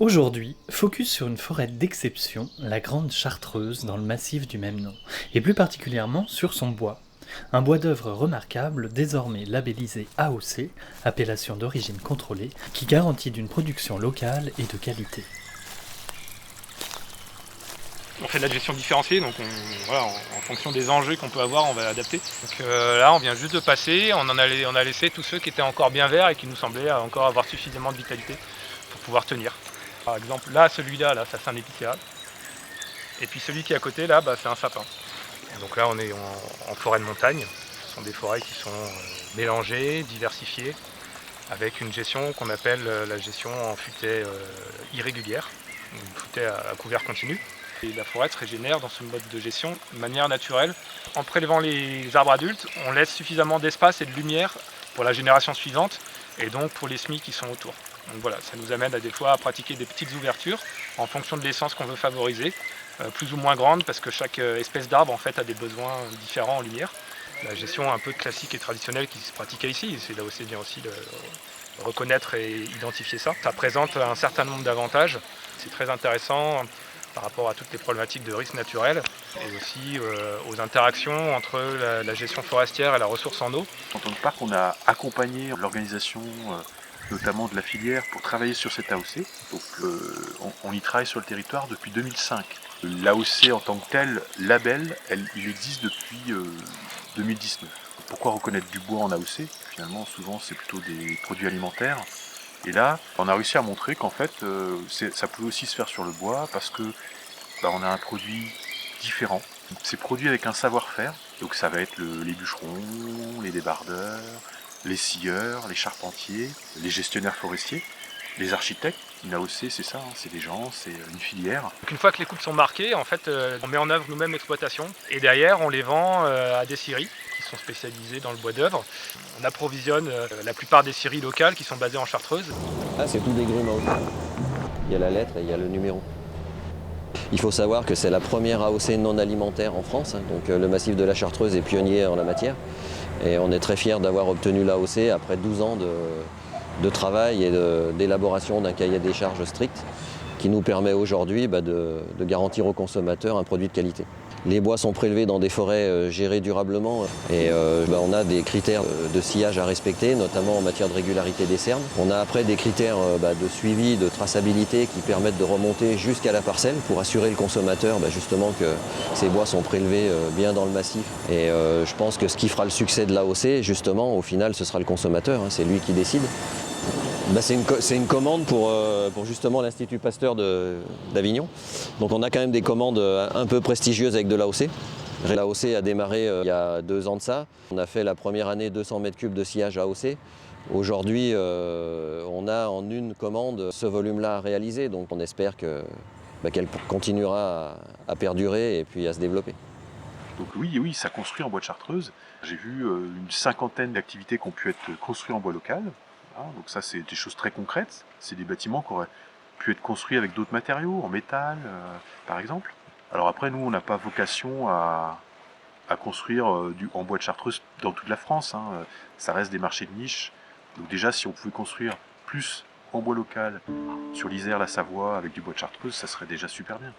Aujourd'hui, focus sur une forêt d'exception, la Grande Chartreuse dans le massif du même nom, et plus particulièrement sur son bois. Un bois d'œuvre remarquable, désormais labellisé AOC, appellation d'origine contrôlée, qui garantit d'une production locale et de qualité. On fait de la gestion différenciée, donc voilà, en fonction des enjeux qu'on peut avoir, on va adapter. Donc là, on vient juste de passer, on a laissé tous ceux qui étaient encore bien verts et qui nous semblaient encore avoir suffisamment de vitalité pour pouvoir tenir. Par exemple, là, celui-là, ça c'est un épicéa. Et puis celui qui est à côté, là, c'est un sapin. Donc là, on est en forêt de montagne. Ce sont des forêts qui sont mélangées, diversifiées, avec une gestion qu'on appelle la gestion en futaie irrégulière, une futaie à couvert continu. Et la forêt se régénère dans ce mode de gestion de manière naturelle. En prélevant les arbres adultes, on laisse suffisamment d'espace et de lumière pour la génération suivante et donc pour les semis qui sont autour. Donc voilà, ça nous amène à des fois à pratiquer des petites ouvertures en fonction de l'essence qu'on veut favoriser, plus ou moins grande parce que chaque espèce d'arbre en fait a des besoins différents en lumière. La gestion un peu classique et traditionnelle qui se pratiquait ici, c'est là aussi bien aussi de reconnaître et identifier ça. Ça présente un certain nombre d'avantages, c'est très intéressant par rapport à toutes les problématiques de risques naturels et aussi aux interactions entre la gestion forestière et la ressource en eau. En tant que parc, on a accompagné l'organisation notamment de la filière pour travailler sur cette AOC. Donc on y travaille sur le territoire depuis 2005. L'AOC en tant que tel, label, il existe depuis 2019. Pourquoi reconnaître du bois en AOC? Finalement, souvent, c'est plutôt des produits alimentaires. Et là, on a réussi à montrer qu'en fait, ça pouvait aussi se faire sur le bois parce que on a un produit différent. C'est produit avec un savoir-faire. Donc ça va être les bûcherons, les débardeurs, les scieurs, les charpentiers, les gestionnaires forestiers, les architectes. Une AOC, c'est ça, c'est des gens, c'est une filière. Donc une fois que les coupes sont marquées, en fait, on met en œuvre nous-mêmes l'exploitation et derrière on les vend à des scieries qui sont spécialisées dans le bois d'œuvre. On approvisionne la plupart des scieries locales qui sont basées en Chartreuse. Là, c'est tout des grumes à hauteur. Il y a la lettre et il y a le numéro. Il faut savoir que c'est la première AOC non alimentaire en France, donc le massif de la Chartreuse est pionnier en la matière. Et on est très fiers d'avoir obtenu l'AOC après 12 ans de travail et d'élaboration d'un cahier des charges strict qui nous permet aujourd'hui de garantir aux consommateurs un produit de qualité. Les bois sont prélevés dans des forêts gérées durablement et on a des critères de sillage à respecter, notamment en matière de régularité des cernes. On a après des critères de suivi, de traçabilité qui permettent de remonter jusqu'à la parcelle pour assurer le consommateur justement que ces bois sont prélevés bien dans le massif. Et je pense que ce qui fera le succès de l'AOC, justement, au final, ce sera le consommateur, c'est lui qui décide. C'est une commande pour justement l'Institut Pasteur d'Avignon. Donc on a quand même des commandes un peu prestigieuses avec de l'AOC. L'AOC a démarré il y a 2 ans de ça. On a fait la première année 200 mètres cubes de sillage AOC. Aujourd'hui, on a en une commande ce volume-là à réaliser. Donc on espère qu'elle continuera à perdurer et puis à se développer. Donc oui, ça construit en bois de Chartreuse. J'ai vu une 50aine d'activités qui ont pu être construites en bois local. Donc ça, c'est des choses très concrètes. C'est des bâtiments qui auraient pu être construits avec d'autres matériaux, en métal, par exemple. Alors après, nous, on n'a pas vocation à construire en bois de Chartreuse dans toute la France. Ça reste des marchés de niche. Donc déjà, si on pouvait construire plus en bois local sur l'Isère, la Savoie, avec du bois de Chartreuse, ça serait déjà super bien.